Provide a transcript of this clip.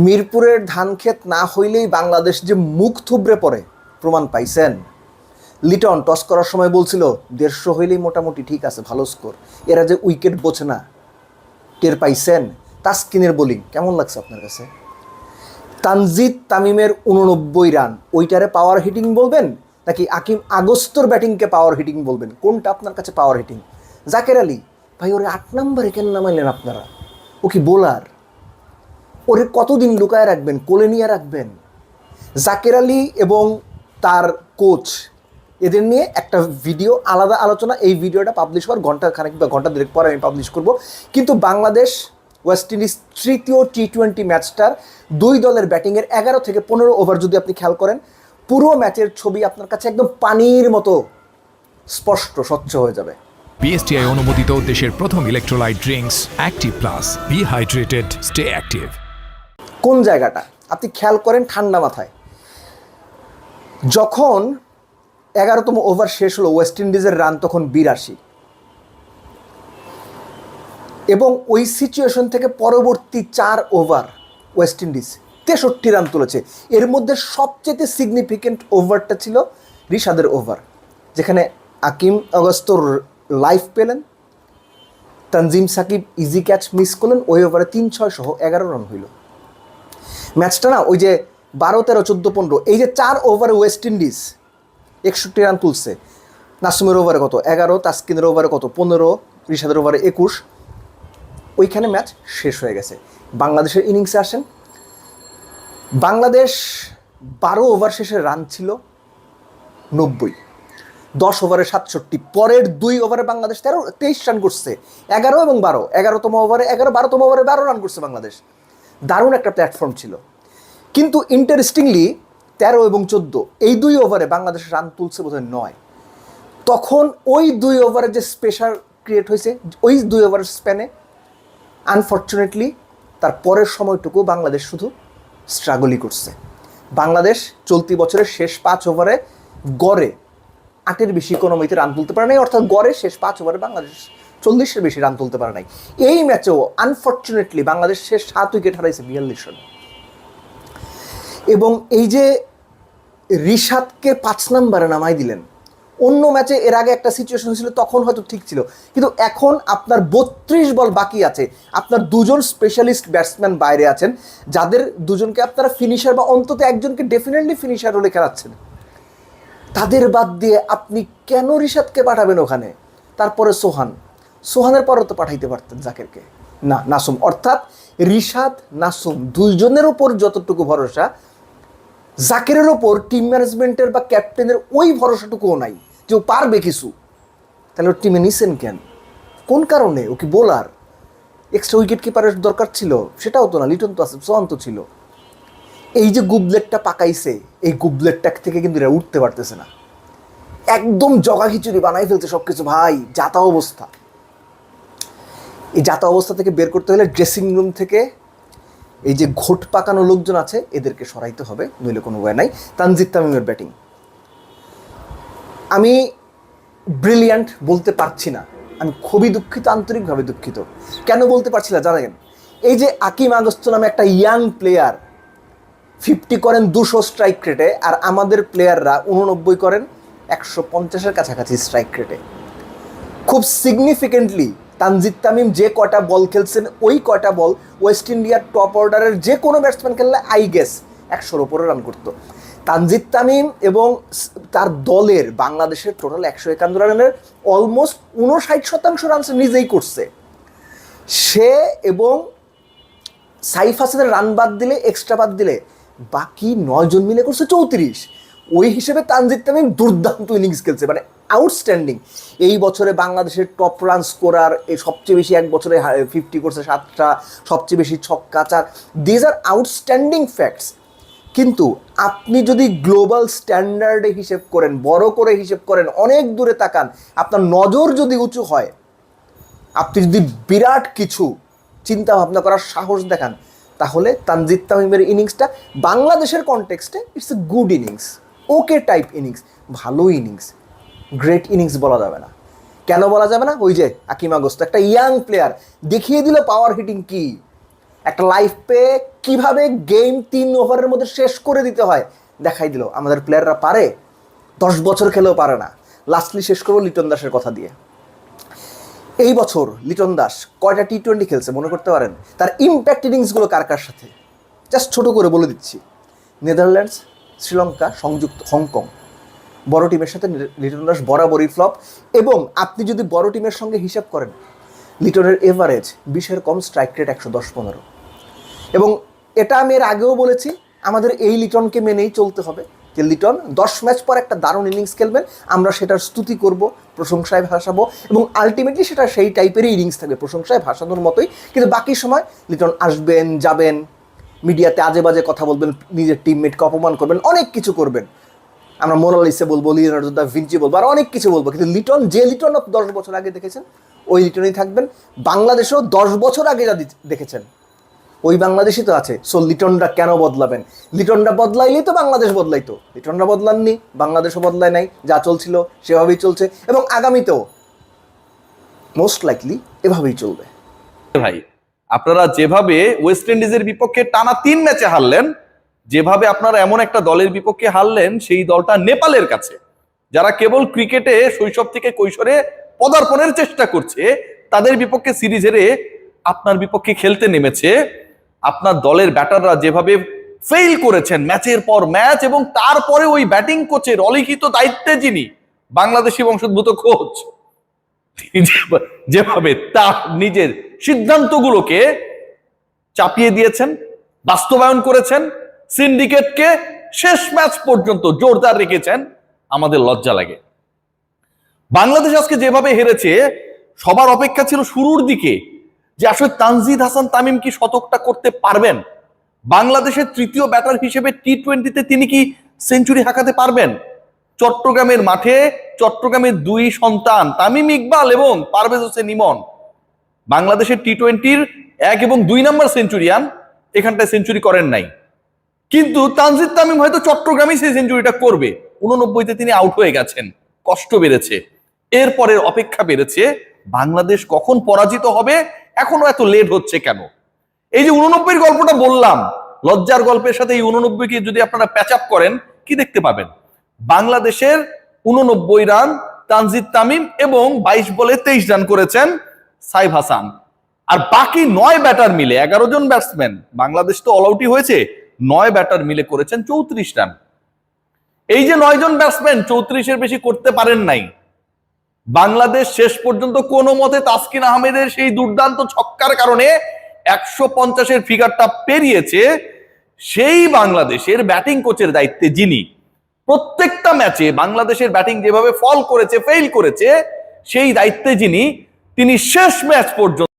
মিরপুরের ধানক্ষেত না হইলেই বাংলাদেশ যে মুখ থুবড়ে পড়ে প্রমাণ পাইছেন। লিটন টস করার সময় বলছিল 150 হইলেই মোটামুটি ঠিক আছে, ভালো স্কোর। এরা যে উইকেট বোঝে না, টের পাইছেন। তাসকিনের বোলিং কেমন লাগছে আপনার কাছে? তানজিদ তামিমের 89 রান, ওইটারে পাওয়ার হিটিং বলবেন নাকি আকিম আগস্তর ব্যাটিংকে পাওয়ার হিটিং বলবেন? কোনটা আপনার কাছে পাওয়ার হিটিং? জাকের আলী ভাই, ওরে 8 নম্বরে কেন নামাইলেন আপনারা? ও কি বোলার? ওরে কতদিন লুকায় রাখবেন, কোলে নিয়ে রাখবেন? জাকের আলী এবং তার কোচ এদের নিয়ে একটা ভিডিও আলাদা আলোচনা, এই ভিডিওটা পাবলিশ হওয়ার ঘন্টা খানেক বা ঘন্টা দেড়েক পরে আমি পাবলিশ করব। কিন্তু বাংলাদেশ ওয়েস্ট ইন্ডিজ তৃতীয় টি-20 ম্যাচটার দুই দলের ব্যাটিংয়ের 11 থেকে 15 ওভার যদি আপনি খেয়াল করেন, পুরো ম্যাচের ছবি আপনার কাছে একদম পানির মতো স্পষ্ট, স্বচ্ছ হয়ে যাবে। বিএসটিআই অনুমোদিত দেশের প্রথম electrolyte drinks active plus, be hydrated, stay active. কোন জায়গাটা আপনি খেয়াল করেন ঠান্ডা মাথায়, যখন 11তম ওভার শেষ হলো, ওয়েস্ট ইন্ডিজের রান তখন 82, এবং ওই সিচুয়েশন থেকে পরবর্তী 4 ওভার ওয়েস্ট ইন্ডিজ 63 রান তুলেছে। এর মধ্যে সবচেয়ে সিগনিফিকেন্ট ওভারটা ছিল রিশাদের ওভার, যেখানে আকিম আগস্তর লাইফ পেলেন, Tanzim Sakib easy catch miss করলেন। ওই ওভারে 3-6 সহ 11 রান হইল। ম্যাচটা না ওই যে 12, 13, 14, 15, এই যে 4 ওভারে ওয়েস্ট ইন্ডিজ 61 রান তুলছে। নাসুমের ওভারে কত? 11, তাসকিনের ওভারে কত? 15, রিশাদের ওভারে 21। ওইখানে ম্যাচ শেষ হয়ে গেছে। বাংলাদেশের ইনিংসে আসেন, বাংলাদেশ 12 ওভার শেষে রান ছিল 90, 10 ওভারে 67। পরের 2 ওভারে বাংলাদেশ 23 রান করছে, 11 এবং 12। 11তম ওভারে 11, 12তম ওভারে 12 রান করছে বাংলাদেশ। দারুণ একটা প্ল্যাটফর্ম ছিল। কিন্তু ইন্টারেস্টিংলি 13 এবং 14 এই 2 ওভারে বাংলাদেশের রান তুলছে বোধহয় 9। তখন ওই 2 ওভারে যে স্পেশাল ক্রিয়েট হয়েছে, ওই 2 ওভারের স্প্যানে আনফর্চুনেটলি তার পরের সময়টুকু বাংলাদেশ শুধু স্ট্রাগলই করছে। বাংলাদেশ চলতি বছরের শেষ 5 ওভারে গড়ে 8-এর বেশি ইকোনমিতে রান তুলতে পারে নাই, অর্থাৎ গড়ে শেষ 5 ওভারে বাংলাদেশ 40-এর বেশি রান তুলতে পারে নাই। এই ম্যাচেও আনফর্চুনেটলি বাংলাদেশ শেষ 7 উইকেট হারাইছে 42 রান। এবং এই যে রিশাদকে 5 নম্বরে নামাই দিলেন, অন্য ম্যাচে এর আগে একটা সিচুয়েশন ছিল, তখন হয়তো ঠিক ছিল, কিন্তু এখন আপনার 32 বল বাকি আছে, আপনার 2 জন স্পেশালিস্ট ব্যাটসম্যান বাইরে আছেন, যাদের 2 জনকে আপনারা ফিনিশার বা অন্তত একজনকে ডেফিনেটলি ফিনিশার হলে খেলাচ্ছেন। তাদের বাদ দিয়ে আপনি কেন রিশাদকে পাঠাবেন ওখানে? তারপরে সোহানের পরও তো পাঠাইতে পারতেন জাকেরকে, না নাসুম। অর্থাৎ রিশাদ নাসুম 2 জনের ওপর যতটুকু ভরসা, জাকেরের ওপর টিম ম্যানেজমেন্টের বা ক্যাপ্টেনের ওই ভরসাটুকুও নাই যে ও পারবে কিছু। তাহলে ওর টিমে নিছেন কেন? কোন কারণে? ও কি বোলার? এক্সট্রা উইকেট কিপারের দরকার ছিল? সেটাও তো না, লিটন তো আছে, সোহান তো ছিল। এই যে গুবলেটটা পাকাইছে, এই গুবলেটটা থেকে কিন্তু এরা উঠতে পারতেছে না। একদম জগা খিচুড়ি বানাই ফেলছে সব কিছু ভাই। যাতা অবস্থা, এই যাতা অবস্থা থেকে বের করতে হলে ড্রেসিং রুম থেকে এই যে ঘোট পাকানো লোকজন আছে এদেরকে সরাইতে হবে, নইলে কোনো ওয়ে নাই। তানজিদ তামিমের ব্যাটিং আমি ব্রিলিয়ান্ট বলতে পারছি না, আমি খুবই দুঃখিত, আন্তরিকভাবে দুঃখিত। কেন বলতে পারছি না জানেন? এই যে আকিম আগস্ত নামে একটা ইয়াং প্লেয়ার 50 করেন 200 স্ট্রাইক রেটে, আর আমাদের প্লেয়াররা 89 করেন 150-এর কাছাকাছি স্ট্রাইক রেটে। খুব সিগনিফিকেন্টলি তানজিদ তামিম যে কয়টা বল খেলছেন, ওই কয়টা বল ওয়েস্ট ইন্ডিয়ার টপ অর্ডারের যে কোনো ব্যাটসম্যান খেললে আই গেস 100-র ওপরে রান করতো। তানজিদ তামিম এবং তার দলের বাংলাদেশের টোটাল 151 রানের অলমোস্ট 59% রান নিজেই করছে সে, এবং সাইফ হাসানের রান বাদ দিলে, এক্সট্রা বাদ দিলে বাকি 9 জন মিলে করছে 34। ওই হিসেবে তানজিদ তামিম দুর্দান্ত ইনিংস খেলছে, মানে আউটস্ট্যান্ডিং। এই বছরে বাংলাদেশের টপ রান স্কোরার, এই সবচেয়ে বেশি এক বছরে 50 করছে 7টা, সবচেয়ে বেশি ছক্কা 4। These are outstanding facts. কিন্তু আপনি যদি গ্লোবাল স্ট্যান্ডার্ডে হিসেব করেন, বড় করে হিসেব করেন, অনেক দূরে তাকান, আপনার নজর যদি উঁচু হয়, আপনি যদি বিরাট কিছু চিন্তা ভাবনা করার সাহস দেখান, তাহলে তানজিদ তামিমের ইনিংসটা বাংলাদেশের কনটেক্সটে it's a good innings, okay type innings, ভালো ইনিংস। গ্রেট ইনিংস বলা যাবে না। কেন বলা যাবে না? ওই যে আকিম আগস্ত একটা ইয়াং প্লেয়ার দেখিয়ে দিল পাওয়ার হিটিং কি। একটা লাইফ পেয়ে কিভাবে গেম 3 ওভারের মধ্যে শেষ করে দিতে হয় দেখাই দিল। আমাদের প্লেয়াররা পারে, 10 বছর খেলেও পারে না। লাস্টলি শেষ করবো লিটন দাসের কথা দিয়ে। এই বছর লিটন দাস কয়টা টি-20 খেলছে মনে করতে পারেন? তার ইম্প্যাক্ট ইনিংসগুলো কার কার সাথে জাস্ট ছোট করে বলে দিচ্ছি। নেদারল্যান্ডস, শ্রীলঙ্কা, সংযুক্ত হংকং, বড় টিমের সাথে লিটন দাস বরাবরই ফ্লপ। এবং আপনি যদি বড় টিমের সঙ্গে হিসাব করেন, লিটনের এভারেজ 20-এর কম, স্ট্রাইক রেট 110-15। এবং এটা আমি এর আগেও বলেছি, আমাদের এই লিটনকে মেনেই চলতে হবে যে লিটন 10 ম্যাচ পর একটা দারুণ ইনিংস খেলবেন, আমরা সেটার স্তুতি করব, প্রশংসায় ভাসাবো, এবং আলটিমেটলি সেটা সেই টাইপেরই ইনিংস থাকবে, প্রশংসায় ভাসানোর মতোই। কিন্তু বাকি সময় লিটন আসবেন, যাবেন, মিডিয়াতে আজে বাজে কথা বলবেন, নিজের টিমমেটকে অপমান করবেন, অনেক কিছু করবেন। আমরা মোনালিসা বলবো, লিওনার্দো দা ভিঞ্চি বলবো, আর অনেক কিছু বলবো। কিন্তু লিটন, যে লিটন 10 বছর আগে দেখেছেন ওই লিটনই থাকবেন। বাংলাদেশেও 10 বছর আগে যা দেখেছেন ওই বাংলাদেশই তো আছে। সো লিটনরা কেন বদলাবেন? লিটনরা বদলাইলেই তো বাংলাদেশ বদলাইতো। লিটনরা বদলাননি, বাংলাদেশও বদলায় নাই, যা চলছিল সেভাবেই চলছে, এবং আগামীতেও মোস্ট লাইকলি এভাবেই চলবে। ভাই, আপনারা যেভাবে ওয়েস্ট ইন্ডিজের বিপক্ষে টানা 3 ম্যাচে হারলেন, যেভাবে আপনারা এমন একটা দলের বিপক্ষে হারলেন, সেই দলটা নেপালের কাছে, যারা কেবল ক্রিকেটে শৈশব থেকে কৈশোরে পদার্পণের চেষ্টা করছে, তাদের বিপক্ষে সিরিজ হেরে আপনার বিপক্ষে খেলতে নেমেছে। আপনার দলের ব্যাটাররা যেভাবে ফেইল করেছেন ম্যাচের পর ম্যাচ, এবং তারপরে ওই ব্যাটিং কোচের অলিখিত দায়িত্বে যিনি বাংলাদেশি বংশোদ্ভূত কোচ, যেভাবে তার নিজের সিদ্ধান্তগুলোকে চাপিয়ে দিয়েছেন, বাস্তবায়ন করেছেন, সিন্ডিকেটকে শেষ ম্যাচ পর্যন্ত জোরদার রেখেছেন, আমাদের লজ্জা লাগে। বাংলাদেশ আজকে যেভাবে হেরেছে, সবার অপেক্ষা ছিল শুরুর দিকে যে আসলে তানজিদ হাসান তামিম কি শতকটা করতে পারবেন, বাংলাদেশের তৃতীয় ব্যাটার হিসেবে টি-20-তে তিনি কি সেঞ্চুরি হাঁকাতে পারবেন। চট্টগ্রামের মাঠে চট্টগ্রামের 2 সন্তান তামিম ইকবাল এবং পারভেজ হোসেন ইমন, বাংলাদেশের টি-20-র 1 এবং 2 নম্বর সেঞ্চুরিয়ান, এখানটায় সেঞ্চুরি করেন নাই। কিন্তু তানজিদ তামিম হয়তো চট্টগ্রামেই সেই সেঞ্চুরিটা করবে। 89-তে তিনি আউট হয়ে গেছেন, কষ্ট বেড়েছে। এরপরের অপেক্ষা বেড়েছে, বাংলাদেশ কখন পরাজিত হবে, এখনো এত লেট হচ্ছে কেন? এই যে 89-এর গল্পটা বললাম, লজ্জার গল্পের সাথে এই 89-কে যদি আপনারা প্যাচ আপ করেন, কি দেখতে পাবেন? বাংলাদেশের 89 রান তানজিদ তামিম, এবং 22 বলে 23 রান করেছেন সাইফ হাসান। আর বাকি 9 ব্যাটার মিলে, 11 জন ব্যাটসম্যান, বাংলাদেশ তো অল আউটই হয়েছে, 9 ব্যাটার মিলে করেছেন 34 রান। এই যে 9 জন ব্যাটসম্যান 34-এর বেশি করতে পারেন নাই, বাংলাদেশ শেষ পর্যন্ত কোনো মতে তাসকিন আহমেদের সেই দুর্দান্ত ছক্কার কারণে 150-এর ফিগারটা পেরিয়েছে। সেই বাংলাদেশের ব্যাটিং কোচের দায়িত্বে যিনি, প্রত্যেকটা ম্যাচে বাংলাদেশের ব্যাটিং যেভাবে ফল করেছে, ফেইল করেছে, সেই দায়িত্বে যিনি, তিনি শেষ ম্যাচ পর্যন্ত